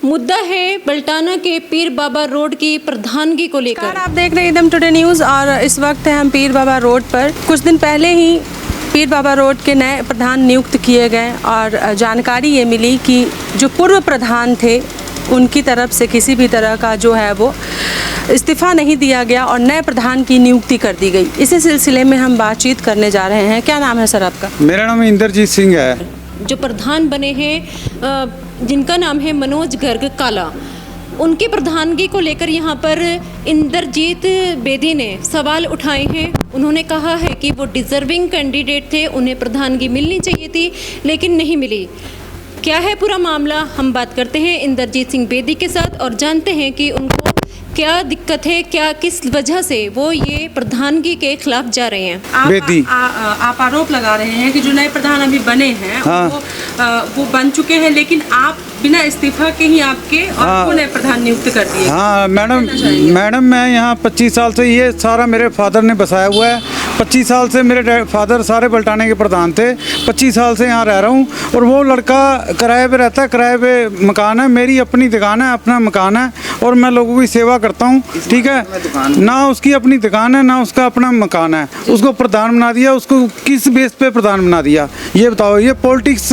मुद्दा है बल्टाना के पीर बाबा रोड की प्रधानगी को लेकर। आप देख रहे हैं एकदम टुडे न्यूज़ और इस वक्त है हम पीर बाबा रोड पर। कुछ दिन पहले ही पीर बाबा रोड के नए प्रधान नियुक्त किए गए और जानकारी ये मिली कि जो पूर्व प्रधान थे उनकी तरफ से किसी भी तरह का जो है वो इस्तीफ़ा नहीं दिया गया और नए प्रधान की नियुक्ति कर दी गई। इसी सिलसिले में हम बातचीत करने जा रहे हैं। क्या नाम है सर आपका? मेरा नाम इंद्रजीत सिंह है। जो प्रधान बने हैं जिनका नाम है मनोज गर्ग काला, उनकी प्रधानगी को लेकर यहाँ पर इंद्रजीत बेदी ने सवाल उठाए हैं। उन्होंने कहा है कि वो डिज़र्विंग कैंडिडेट थे, उन्हें प्रधानगी मिलनी चाहिए थी लेकिन नहीं मिली। क्या है पूरा मामला, हम बात करते हैं इंद्रजीत सिंह बेदी के साथ और जानते हैं कि उनको क्या दिक्कत है, क्या किस वजह से वो ये प्रधानगी के खिलाफ जा रहे हैं। आप आरोप लगा रहे हैं कि जो नए प्रधान अभी बने हैं वो बन चुके हैं, लेकिन आप बिना इस्तीफा के ही आपको नए प्रधान नियुक्त कर दिए। हाँ मैडम मैं यहाँ 25 साल से, ये सारा मेरे फादर ने बसाया हुआ है। 25 साल से मेरे फादर सारे बल्टाने के प्रधान थे। 25 साल से यहाँ रह रहा हूँ और वो लड़का किराए पे रहता है, किराए पे मकान है। मेरी अपनी दुकान है, अपना मकान है और मैं लोगों की सेवा करता हूँ। ठीक है ना, उसकी अपनी दुकान है ना उसका अपना मकान है। उसको प्रधान बना दिया, उसको किस बेस पे प्रधान बना दिया ये बताओ? ये पॉलिटिक्स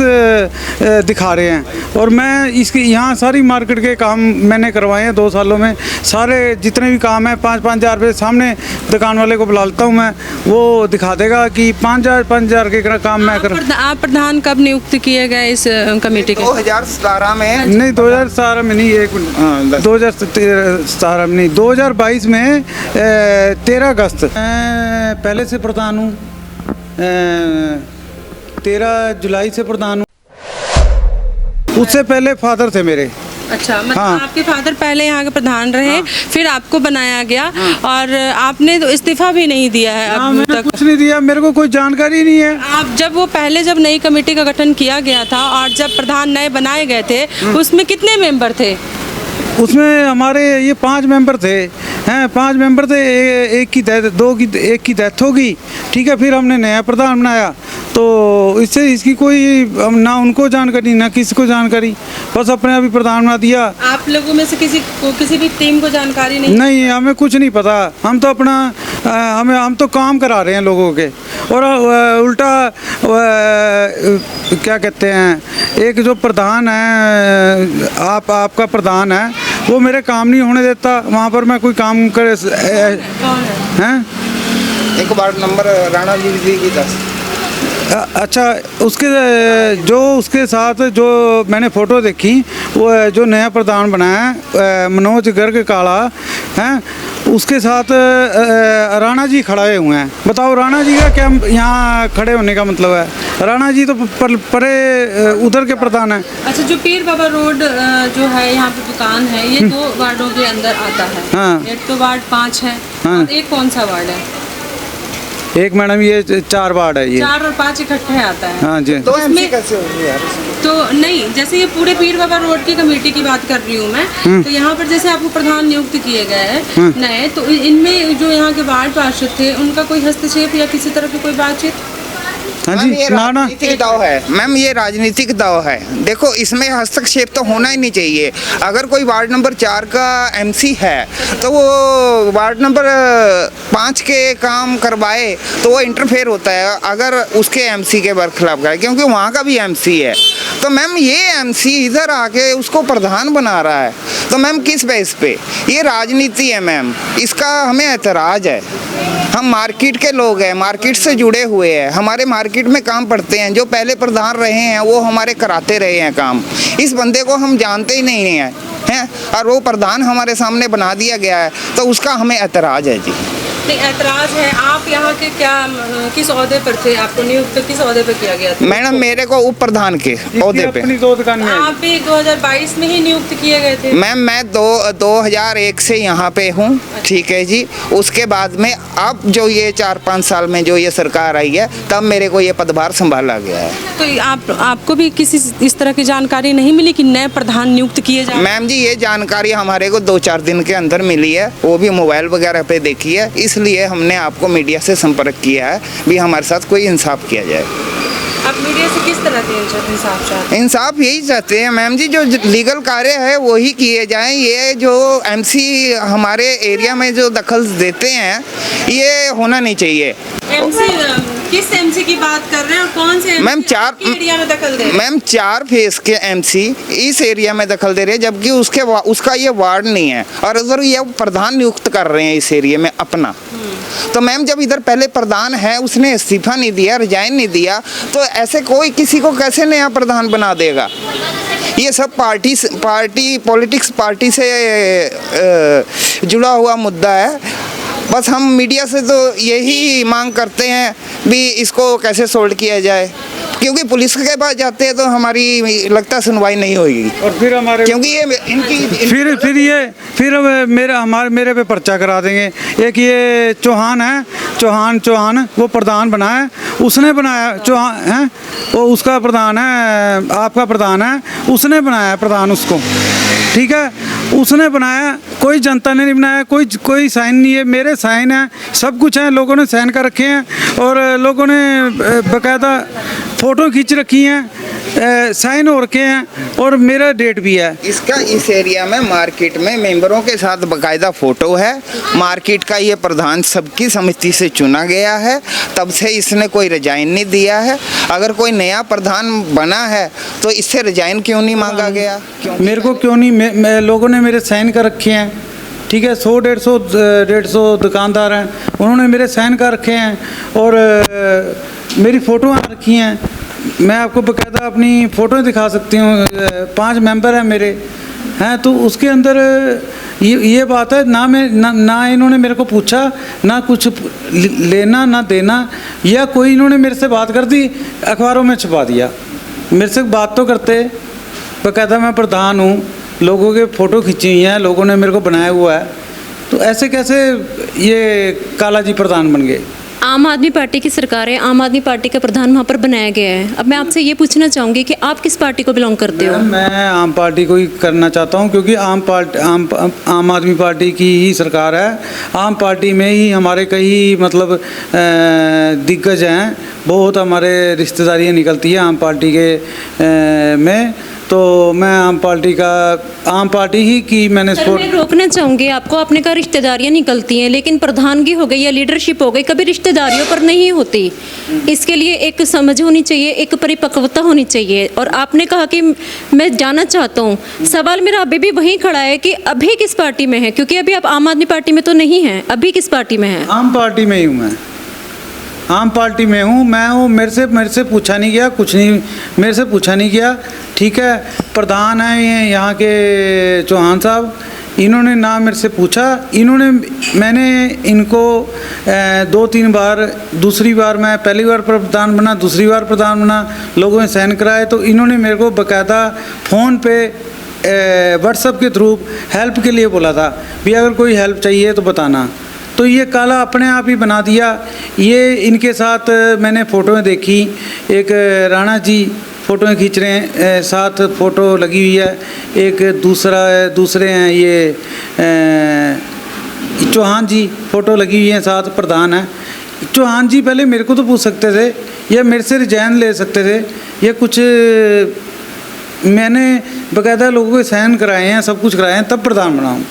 दिखा रहे हैं। और मैं इसकी यहाँ सारी मार्केट के काम मैंने करवाए हैं 2 सालों में। सारे जितने भी काम है 5-5 हज़ार रुपये सामने दुकान वाले को बुला लेता हूँ मैं, वो दिखा देगा कि 5,000 के काम मैं कर। आप प्रधान कब नियुक्त किए गए इस कमेटी के? 2017 में नहीं, 2017 में नहीं, 2017 में नहीं, 2022 में 13 अगस्त मैं पहले से प्रधान हूँ, 13 जुलाई से प्रधान हूँ। उससे पहले फादर थे मेरे। अच्छा, मतलब आपके फादर पहले यहाँ के प्रधान रहे, फिर आपको बनाया गया और आपने तो इस्तीफा भी नहीं दिया है अब तक? कुछ नहीं दिया, मेरे को कोई जानकारी नहीं है। आप जब नई कमेटी का गठन किया गया था और जब प्रधान नए बनाए गए थे उसमें कितने मेंबर थे? उसमें हमारे ये 5 मेंबर थे। 5 मेंबर थे। एक की डेथ होगी। ठीक है, फिर हमने नया प्रधान बनाया। तो इससे इसकी कोई ना उनको जानकारी ना किसी को जानकारी, बस अपने आप ही प्रधान बना दिया। आप लोगों में से किसी भी टीम को जानकारी नहीं, हमें कुछ नहीं पता। हम तो अपना हम तो काम करा रहे हैं लोगों के। और उल्टा क्या कहते हैं, एक जो प्रधान है आपका प्रधान है, वो मेरे काम नहीं होने देता। वहाँ पर मैं कोई काम करे हैं। एक वार्ड नंबर राणा जी की 10। अच्छा, उसके साथ जो मैंने फ़ोटो देखी, वो जो नया प्रधान बनाया है मनोज गर्ग काला है, उसके साथ राणा जी खड़े हुए हैं। बताओ राणा जी का क्या यहाँ खड़े होने का मतलब है? राणा जी तो परे उधर के प्रधान है। अच्छा, जो पीर बाबा रोड जो है यहाँ पे दुकान है, ये 2 वार्डों के अंदर आता है। हाँ। एक तो वार्ड 5 है। हाँ। और एक कौन सा वार्ड है? एक मैडम ये 4 वार्ड है। ये 4 और 5 इकट्ठे आता है। हाँ जी। तो इसमें कैसे होगी यार? तो नहीं, जैसे ये पूरे पीर बाबा रोड की कमेटी की बात कर रही हूँ मैं। तो यहाँ पर जैसे आपको प्रधान नियुक्त किए गए हैं नए, तो इनमें जो यहाँ के वार्ड पार्षद थे उनका कोई हस्तक्षेप या किसी तरह की कोई बातचीत? हाँ जी, ये राजनीतिक दाव है मैम, ये राजनीतिक दाव है। देखो, इसमें हस्तक्षेप तो होना ही नहीं चाहिए। अगर कोई वार्ड नंबर 4 का एमसी है तो वो वार्ड नंबर 5 के काम करवाए तो वो इंटरफेयर होता है अगर उसके एमसी के बरखिलाफ करे, क्योंकि वहाँ का भी एमसी है। तो मैम ये एमसी इधर आके उसको प्रधान बना रहा है, तो मैम किस बेस पे? ये राजनीति है मैम, इसका हमें एतराज़ है। हम मार्केट के लोग हैं, मार्केट से जुड़े हुए हैं, हमारे मार्केट में काम पड़ते हैं। जो पहले प्रधान रहे हैं वो हमारे कराते रहे हैं काम। इस बंदे को हम जानते ही नहीं हैं और वो प्रधान हमारे सामने बना दिया गया है, तो उसका हमें एतराज़ है जी। नहीं, ऐतराज़ है। आप यहाँ के किस ओहदे पर थे? आपको नियुक्त किस ओहदे पर किया गया था? मैडम मेरे को उप प्रधान के ओहदे पे। अपनी 2 दुकान में आप भी 2022 में ही नियुक्त किए गए थे? मैम मैं 2001 से यहाँ पे हूँ। ठीक है जी। उसके बाद में अब जो ये 4-5 साल में जो ये सरकार आई है, तब मेरे को ये पदभार संभाला गया है। तो आपको भी किसी इस तरह की जानकारी नहीं मिली कि नए प्रधान नियुक्त किए जाए? मैम जी, ये जानकारी हमारे को 2-4 दिन के अंदर मिली है, वो भी मोबाइल वगैरह पे देखी है। इसलिए हमने आपको मीडिया से संपर्क किया है भी हमारे साथ कोई इंसाफ किया जाए। आप मीडिया से किस तरह के इंसाफ चाहते हैं? इंसाफ यही चाहते हैं मैम जी, जो लीगल कार्य है वही किए जाएं। ये जो एमसी हमारे एरिया में जो दखल देते हैं ये होना नहीं चाहिए। एमसी किस एमसी की बात कर रहे हैं और कौन से मैम MC आपके एरिया में दखल दे रहे हैं? मैम 4 फेज के एमसी इस एरिया में दखल दे रहे हैं, जबकि उसका ये वार्ड नहीं है और उधर ये प्रधान नियुक्त कर रहे हैं इस एरिया में अपना। तो मैम जब इधर पहले प्रधान है उसने इस्तीफा नहीं दिया, रिजाइन नहीं दिया, तो ऐसे कोई किसी को कैसे नया प्रधान बना देगा? ये सब पॉलिटिक्स पार्टी से जुड़ा हुआ मुद्दा है। बस हम मीडिया से तो यही मांग करते हैं भी इसको कैसे सोल्व किया जाए, क्योंकि पुलिस के पास जाते हैं तो हमारी लगता सुनवाई नहीं होगी और फिर हमारे क्योंकि ये इनकी फिर मेरे पे पर्चा करा देंगे। एक ये चौहान है, चौहान वो प्रधान बना है, उसने बनाया चौहान है, वो उसका प्रधान है, आपका प्रधान है, उसने बनाया प्रधान उसको, ठीक है, उसने बनाया, कोई जनता ने नहीं बनाया, कोई साइन नहीं है, मेरे साइन है, सब कुछ है, लोगों ने साइन कर रखे हैं और लोगों ने बाकायदा फ़ोटो खींच रखी हैं, साइन हो रखे हैं और मेरा डेट भी है। इसका इस एरिया में मार्केट में मेंबरों के साथ बाकायदा फ़ोटो है। मार्केट का ये प्रधान सबकी समिति से चुना गया है, तब से इसने कोई रिजाइन नहीं दिया है। अगर कोई नया प्रधान बना है तो इससे रिजाइन क्यों नहीं मांगा गया? मेरे को क्यों नहीं, लोगों ने मेरे साइन कर रखे हैं, ठीक है, 100-150 दुकानदार हैं, उन्होंने मेरे साइन कर रखे हैं और मेरी फ़ोटो आ रखी हैं। मैं आपको बाकायदा अपनी फ़ोटो दिखा सकती हूँ, 5 मेंबर हैं मेरे हैं, तो उसके अंदर ये बात है ना इन्होंने मेरे को पूछा, ना कुछ लेना ना देना, या कोई इन्होंने मेरे से बात कर दी, अखबारों में छपा दिया। मेरे से बात तो करते, बाकायदा मैं प्रधान हूँ, लोगों के फ़ोटो खींची हुई हैं, लोगों ने मेरे को बनाया हुआ है, तो ऐसे कैसे ये काला जी प्रधान बन गए? आम आदमी पार्टी की सरकार है, आम आदमी पार्टी का प्रधान वहाँ पर बनाया गया है। अब मैं आपसे ये पूछना चाहूँगी कि आप किस पार्टी को बिलोंग करते हो? मैं आम पार्टी को ही करना चाहता हूँ, क्योंकि आम आदमी पार्टी की ही सरकार है। आम पार्टी में ही हमारे कई मतलब दिग्गज हैं, बहुत हमारे रिश्तेदारियाँ निकलती है आम पार्टी के में, तो मैं आम पार्टी ही की मैंने सपोर्ट। मैं रोकना चाहूँगी आपको, आपने कहा रिश्तेदारियाँ निकलती हैं, लेकिन प्रधानगी हो गई या लीडरशिप हो गई कभी रिश्तेदारियों पर नहीं होती। इसके लिए एक समझ होनी चाहिए, एक परिपक्वता होनी चाहिए। और आपने कहा कि मैं जानना चाहता हूँ, सवाल मेरा अभी भी वहीं खड़ा है कि अभी किस पार्टी में है, क्योंकि अभी आप आम आदमी पार्टी में तो नहीं हैं, अभी किस पार्टी में हैं? आम पार्टी में ही हूँ मैं, आम पार्टी में हूँ मैं हूँ। मेरे से पूछा नहीं गया, कुछ नहीं मेरे से पूछा नहीं गया, ठीक है। प्रधान है ये यहाँ के चौहान साहब, इन्होंने ना मेरे से पूछा, मैंने इनको 2-3 बार, दूसरी बार मैं पहली बार प्रधान बना, दूसरी बार प्रधान बना, लोगों ने साइन कराए, तो इन्होंने मेरे को बाकायदा फ़ोन पे व्हाट्सएप के थ्रू हेल्प के लिए बोला था भी अगर कोई हेल्प चाहिए तो बताना। तो ये काला अपने आप ही बना दिया। ये इनके साथ मैंने फ़ोटोएं देखी, एक राणा जी फ़ोटोएं खींच रहे हैं, साथ फ़ोटो लगी हुई है, एक दूसरे हैं ये चौहान जी फ़ोटो लगी हुई है, साथ प्रधान है। चौहान जी पहले मेरे को तो पूछ सकते थे या मेरे से रिजाइन ले सकते थे, ये कुछ मैंने बाकायदा लोगों के साइन कराए हैं, सब कुछ कराए हैं, तब प्रधान बना हूँ।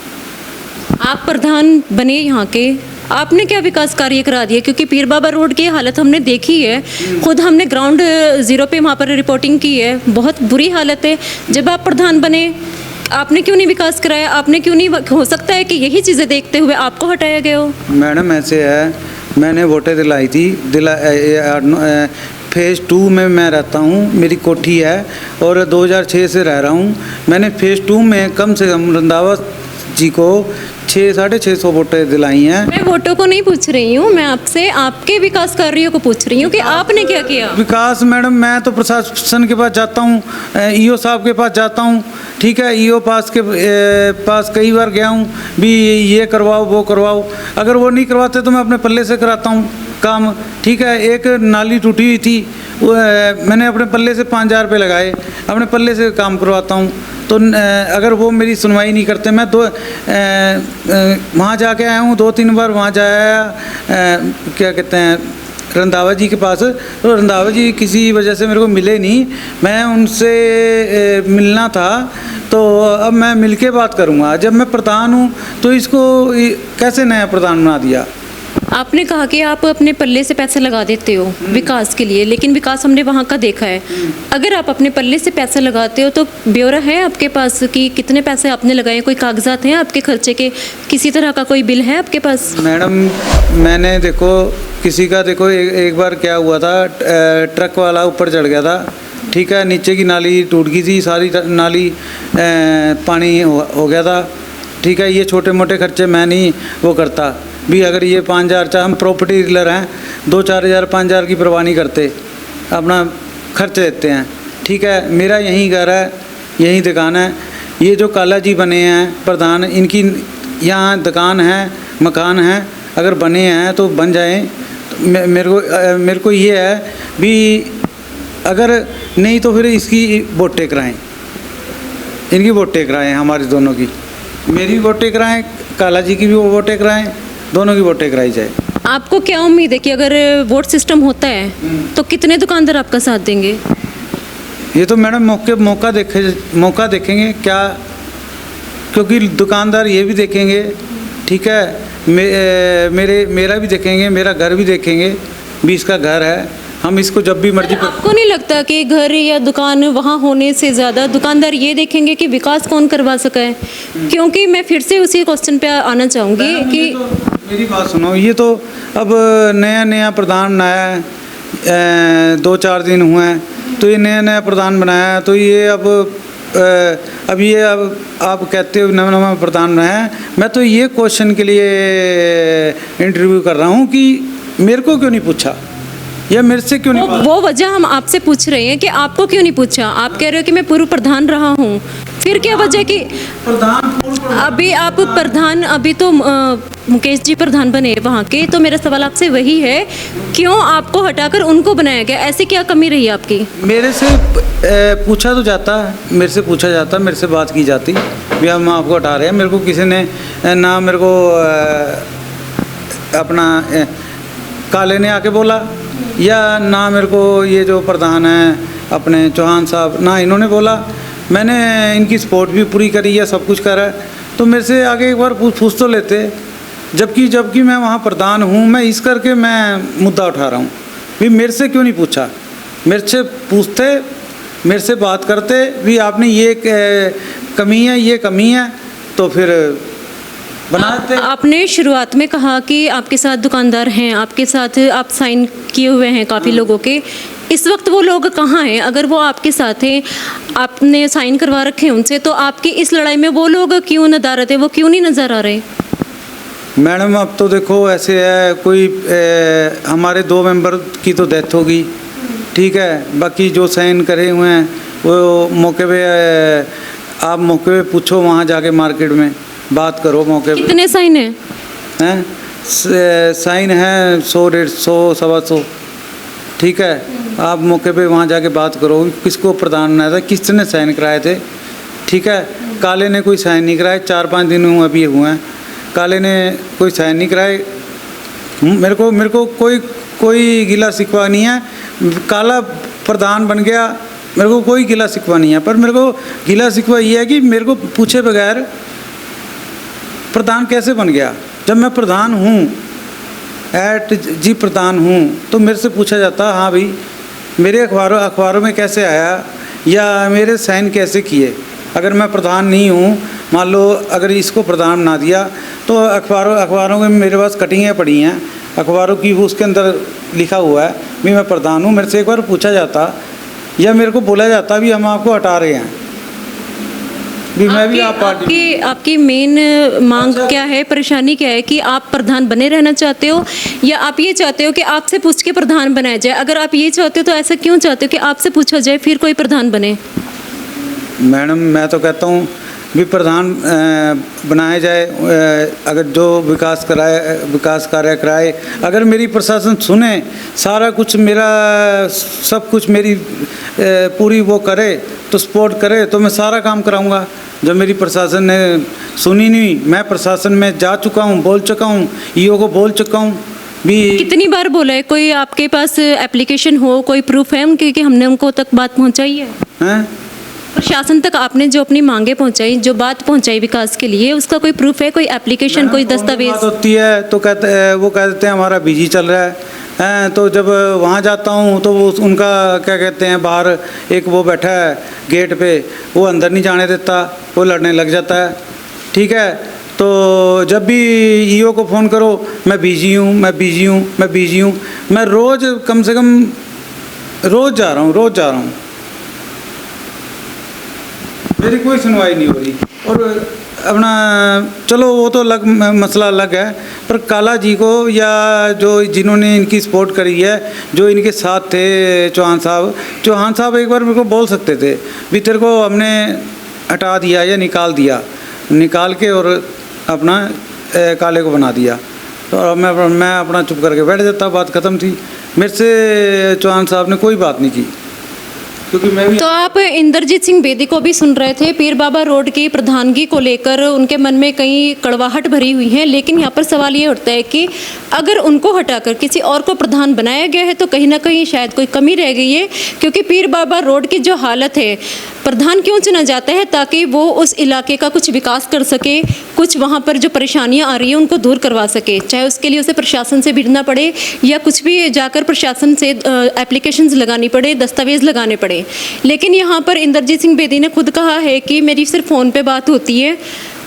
आप प्रधान बने यहाँ के, आपने क्या विकास कार्य करा दिए? क्योंकि पीर बाबा रोड की हालत हमने देखी है, खुद हमने ग्राउंड ज़ीरो पे वहाँ पर रिपोर्टिंग की है, बहुत बुरी हालत है। जब आप प्रधान बने आपने क्यों नहीं विकास कराया? आपने क्यों नहीं, हो सकता है कि यही चीज़ें देखते हुए आपको हटाया गया हो? मैडम ऐसे है, मैंने वोटें दिलाई थी, फेज़ 2 में मैं रहता हूँ, मेरी कोठी है और 2006 से रह रहा हूँ। मैंने फेज़ 2 में कम से कम रंधावा जी को 600-650 वोटें दिलाई हैं। मैं वोटों को नहीं पूछ रही हूँ, मैं आपसे आपके विकास कार्यों को पूछ रही हूँ कि आपने क्या किया। विकास मैडम, मैं तो प्रशासन के पास जाता हूँ, ईओ साहब के पास जाता हूँ, ठीक है, ईओ पास कई बार गया हूँ भी ये करवाओ वो करवाओ, अगर वो नहीं करवाते तो मैं अपने पल्ले से कराता हूँ काम, ठीक है। एक नाली टूटी हुई थी, मैंने अपने पल्ले से 5000 रुपये लगाए, अपने पल्ले से काम करवाता हूँ। तो अगर वो मेरी सुनवाई नहीं करते, मैं वहाँ जाके आया हूँ 2-3 बार, वहाँ जाया क्या कहते हैं रंधावा जी के पास, तो रंधावा जी किसी वजह से मेरे को मिले नहीं, मैं उनसे मिलना था, तो अब मैं मिल के बात करूँगा। जब मैं प्रधान हूँ तो इसको कैसे नया प्रधान बना दिया? आपने कहा कि आप अपने पल्ले से पैसे लगा देते हो विकास के लिए, लेकिन विकास हमने वहाँ का देखा है। अगर आप अपने पल्ले से पैसे लगाते हो तो ब्यौरा है आपके पास कि कितने पैसे आपने लगाए? कोई कागजात हैं आपके खर्चे के? किसी तरह का कोई बिल है आपके पास? मैडम मैंने देखो किसी का देखो एक बार क्या हुआ था, ट्रक वाला ऊपर चढ़ गया था, ठीक है, नीचे की नाली टूट गई थी, सारी नाली पानी हो गया था, ठीक है। ये छोटे मोटे खर्चे मैं नहीं वो करता भी। अगर ये 5,000, चाहे हम प्रॉपर्टी डीलर हैं, 2-4 हज़ार 5,000 की परवाह नहीं करते, अपना खर्च देते हैं, ठीक है। मेरा यहीं घर है, यहीं दुकान है। ये जो काला जी बने हैं प्रधान, इनकी यहाँ दुकान है, मकान है, अगर बने हैं तो बन जाएं। तो मेरे को ये है भी, अगर नहीं तो फिर इसकी वोटें कराएं, इनकी वोटें कराएं, हमारी दोनों की, मेरी भी वोटें कराएं, काला जी की भी वोटें कराएं, दोनों की वोटें कराई जाए। आपको क्या उम्मीद है कि अगर वोट सिस्टम होता है तो कितने दुकानदार आपका साथ देंगे? ये तो मैडम मौका देखेंगे क्या, क्योंकि दुकानदार ये भी देखेंगे, ठीक है, मेरा भी देखेंगे, मेरा घर भी देखेंगे भी, इसका घर है, हम इसको जब भी मर्जी पर। आपको नहीं लगता कि घर या दुकान वहाँ होने से ज़्यादा दुकानदार ये देखेंगे कि विकास कौन करवा सका है? क्योंकि मैं फिर से उसी क्वेश्चन पे आना चाहूँगी कि तो मेरी बात सुनो, ये तो अब नया प्रधान आया है, 2-4 दिन हुए हैं, तो ये नया प्रधान बनाया है, तो ये अब ये आप कहते हो नवा प्रधान बनाया है। मैं तो ये क्वेश्चन के लिए इंटरव्यू कर रहा हूँ कि मेरे को क्यों नहीं पूछा, या मेरे से क्यों नहीं? वो वजह हम आपसे पूछ रहे हैं कि आपको क्यों नहीं पूछा। आप कह रहे हो कि मैं पूर्व प्रधान रहा हूँ, फिर क्या वजह कि अभी आप प्रधान, अभी तो मुकेश जी प्रधान बने वहाँ के, तो मेरा सवाल आपसे वही है, क्यों आपको हटाकर उनको बनाया गया? ऐसी क्या कमी रही आपकी? मेरे से पूछा तो जाता, मेरे से पूछा जाता, मेरे से बात की जाती भी हम आपको हटा रहे हैं। मेरे को किसी ने ना मेरे को अपना काले ने आके बोला, या ना मेरे को ये जो प्रधान है अपने चौहान साहब, ना इन्होंने बोला। मैंने इनकी सपोर्ट भी पूरी करी है, सब कुछ करा है, तो मेरे से आगे एक बार पूछ तो लेते। जबकि मैं वहाँ प्रधान हूँ, मैं इस करके मैं मुद्दा उठा रहा हूँ भी मेरे से क्यों नहीं पूछा। मेरे से पूछते, मेरे से बात करते भी आपने ये कमी है, ये कमी है, तो फिर बनाते। आपने शुरुआत में कहा कि आपके साथ दुकानदार हैं, आपके साथ आप साइन किए हुए हैं काफ़ी लोगों के। इस वक्त वो लोग कहाँ हैं? अगर वो आपके साथ हैं, आपने साइन करवा रखे हैं उनसे, तो आपकी इस लड़ाई में वो लोग क्यों नदारत है, वो क्यों नहीं नज़र आ रहे? मैडम अब तो देखो ऐसे है, कोई हमारे 2 मेंबर की तो डेथ होगी, ठीक है, बाकी जो साइन करे हुए हैं वो मौके पे आप मौके पे पूछो, वहाँ जाके मार्केट में बात करो मौके पे। कितने साइन हैं? साइन है 100-150, 125, ठीक है। आप मौके पे वहाँ जाके बात करो, किसको प्रदान बनाया था, किसने साइन कराए थे, ठीक है। काले ने कोई साइन नहीं कराए, 4-5 दिन अभी हुए हैं, काले ने कोई साइन नहीं कराए। मेरे को कोई गिला शिकवा नहीं है, काला प्रधान बन गया, मेरे को कोई गिला शिकवा नहीं है। पर मेरे को गिला शिकवा ये है कि मेरे को पूछे बगैर प्रधान कैसे बन गया। जब मैं प्रधान हूँ, जी प्रधान हूँ, तो मेरे से पूछा जाता, हाँ भाई मेरे अखबारों में कैसे आया, या मेरे साइन कैसे किए। अगर मैं प्रधान नहीं हूँ, मान लो अगर इसको प्रधान बना दिया, तो अखबारों में मेरे पास कटिंगें पड़ी हैं अखबारों की, उसके अंदर लिखा हुआ है भी मैं प्रधान हूँ। मेरे से एक बार पूछा जाता, या मेरे को बोला जाता भी हम आपको हटा रहे हैं, भी मैं भी आप पार्टी। आपकी मेन मांग क्या है, परेशानी क्या है कि आप प्रधान बने रहना चाहते हो, या आप ये चाहते हो कि आपसे पूछ के प्रधान बनाया जाए? अगर आप ये चाहते हो तो ऐसा क्यों चाहते हो कि आपसे पूछा जाए फिर कोई प्रधान बने? मैडम मैं तो कहता हूँ भी प्रधान बनाया जाए, अगर जो विकास कार्य कराए, अगर मेरी प्रशासन सुने, सारा कुछ मेरा सब कुछ मेरी पूरी वो करे, तो सपोर्ट करे, तो मैं सारा काम कराऊंगा। जब मेरी प्रशासन ने सुनी नहीं, मैं प्रशासन में जा चुका हूँ, बोल चुका हूँ, ईओ को बोल चुका हूँ, भी। कितनी बार बोला है? कोई आपके पास एप्लीकेशन हो, कोई प्रूफ है उनके कि हमने उनको तक बात पहुंचाई है? हैं? प्रशासन तक आपने जो अपनी मांगे पहुंचाई, जो बात पहुंचाई विकास के लिए, उसका कोई प्रूफ है? कोई एप्लीकेशन, कोई बात दस्तावेज? होती है तो कहते हैं, वो कह देते हैं हमारा बिजी चल रहा है। तो जब वहाँ जाता हूँ तो वो उनका क्या कहते हैं, बाहर एक वो बैठा है गेट पे, वो अंदर नहीं जाने देता, वो लड़ने लग जाता है। ठीक है, तो जब भी ईओ को फ़ोन करो, मैं बिजी हूँ, मैं बिजी हूँ, मैं बिजी हूँ। मैं रोज़ कम से कम रोज़ जा रहा हूँ, मेरी कोई सुनवाई नहीं हो रही। और अपना चलो वो तो मसला अलग है, पर काला जी को या जो जिन्होंने इनकी सपोर्ट करी है, जो इनके साथ थे, चौहान साहब एक बार मेरे को बोल सकते थे भी तेरे को हमने हटा दिया या निकाल के और अपना काले को बना दिया, तो मैं अपना चुप करके बैठ जाता, बात ख़त्म थी। मेरे से चौहान साहब ने कोई बात नहीं की, क्योंकि मैं भी। तो आप इंद्रजीत सिंह बेदी को भी सुन रहे थे, पीर बाबा रोड की प्रधानगी को लेकर उनके मन में कई कड़वाहट भरी हुई है, लेकिन यहाँ पर सवाल ये उठता है कि अगर उनको हटाकर किसी और को प्रधान बनाया गया है तो कहीं ना कहीं शायद कोई कमी रह गई है, क्योंकि पीर बाबा रोड की जो हालत है, प्रधान क्यों चुना जाता है? ताकि वो उस इलाके का कुछ विकास कर सके, कुछ वहाँ पर जो परेशानियाँ आ रही हैं उनको दूर करवा सके, चाहे उसके लिए उसे प्रशासन से भिड़ना पड़े या कुछ भी जाकर प्रशासन से एप्लीकेशंस लगानी पड़े, दस्तावेज लगाने पड़े। लेकिन यहाँ पर इंद्रजीत सिंह बेदी ने खुद कहा है कि मेरी सिर्फ फ़ोन पे बात होती है,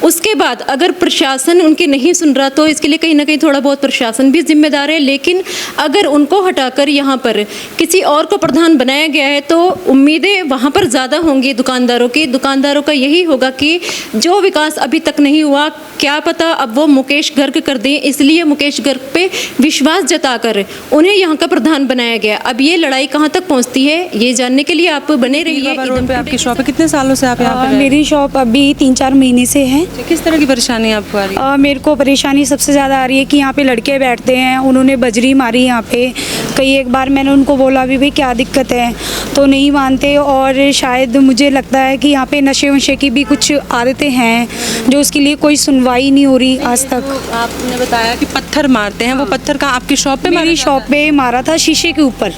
उसके बाद अगर प्रशासन उनके नहीं सुन रहा तो इसके लिए कहीं ना कहीं थोड़ा बहुत प्रशासन भी जिम्मेदार है। लेकिन अगर उनको हटाकर यहाँ पर किसी और को प्रधान बनाया गया है तो उम्मीदें वहाँ पर ज़्यादा होंगी दुकानदारों का यही होगा कि जो विकास अभी तक नहीं हुआ, क्या पता अब वो मुकेश गर्ग कर दें, इसलिए मुकेश गर्ग पे विश्वास जताकर उन्हें यहाँ का प्रधान बनाया गया। अब ये लड़ाई कहाँ तक पहुँचती है, ये जानने के लिए आप बने रहिए। रोड पे आपकी शॉप है, कितने सालों से आप यहाँ पे? मेरी शॉप अभी 3-4 महीने से है। किस तरह की परेशानी आपको आ रही है? मेरे को परेशानी सबसे ज़्यादा आ रही है कि यहाँ पे लड़के बैठते हैं, उन्होंने बजरी मारी यहाँ पे। कई एक बार मैंने उनको बोला भी भाई क्या दिक्कत है, तो नहीं मानते। और शायद मुझे लगता है कि यहाँ पे नशे वशे की भी कुछ आदतें हैं, जो उसके लिए कोई सुनवाई नहीं हो रही आज तक। आपने बताया कि पत्थर मारते हैं, वो पत्थर का आपकी शॉप पे? मेरी शॉप पे मारा था, शीशे के ऊपर।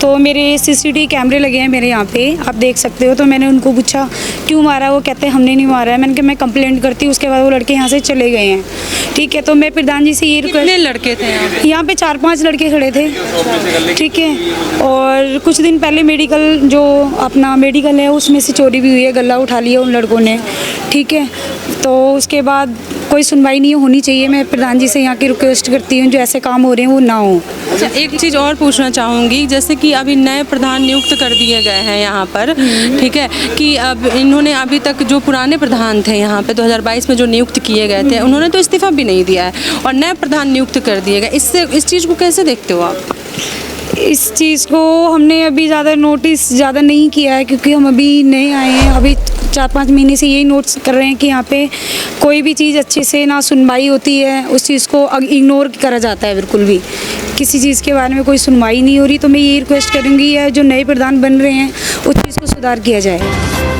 तो मेरे CCTV कैमरे लगे हैं मेरे यहाँ पे, आप देख सकते हो। तो मैंने उनको पूछा क्यों मारा, वो कहते हैं हमने नहीं मारा है। मैंने कहा मैं कंप्लेंट करती हूँ। उसके बाद वो लड़के यहाँ से चले गए हैं। ठीक है, तो मैं प्रधान जी से ये कितने लड़के थे यहाँ पे 4-5 लड़के खड़े थे। ठीक है, और कुछ दिन पहले मेडिकल जो अपना मेडिकल है उसमें से चोरी भी हुई है, गला उठा लिया उन लड़कों ने। ठीक है, तो उसके बाद कोई सुनवाई नहीं होनी चाहिए। मैं प्रधान जी से यहाँ की रिक्वेस्ट करती हूँ जो ऐसे काम हो रहे हैं वो ना हो। अच्छा, एक चीज़ और पूछना चाहूँगी, जैसे कि अभी नए प्रधान नियुक्त कर दिए गए हैं यहाँ पर, ठीक है, कि अब इन्होंने अभी तक जो पुराने प्रधान थे यहाँ पे 2022 में जो नियुक्त किए गए थे, उन्होंने तो इस्तीफा भी नहीं दिया है और नए प्रधान नियुक्त कर दिए गए। इस चीज़ को कैसे देखते हो आप? इस चीज़ को हमने अभी ज़्यादा नोटिस नहीं किया है, क्योंकि हम अभी नए आए हैं। अभी 4-5 महीने से यही नोट्स कर रहे हैं कि यहाँ पे कोई भी चीज़ अच्छे से ना सुनवाई होती है, उस चीज़ को इग्नोर करा जाता है। बिल्कुल भी किसी चीज़ के बारे में कोई सुनवाई नहीं हो रही। तो मैं यही रिक्वेस्ट करूँगी जो नए प्रधान बन रहे हैं उस चीज़ को सुधार किया जाए।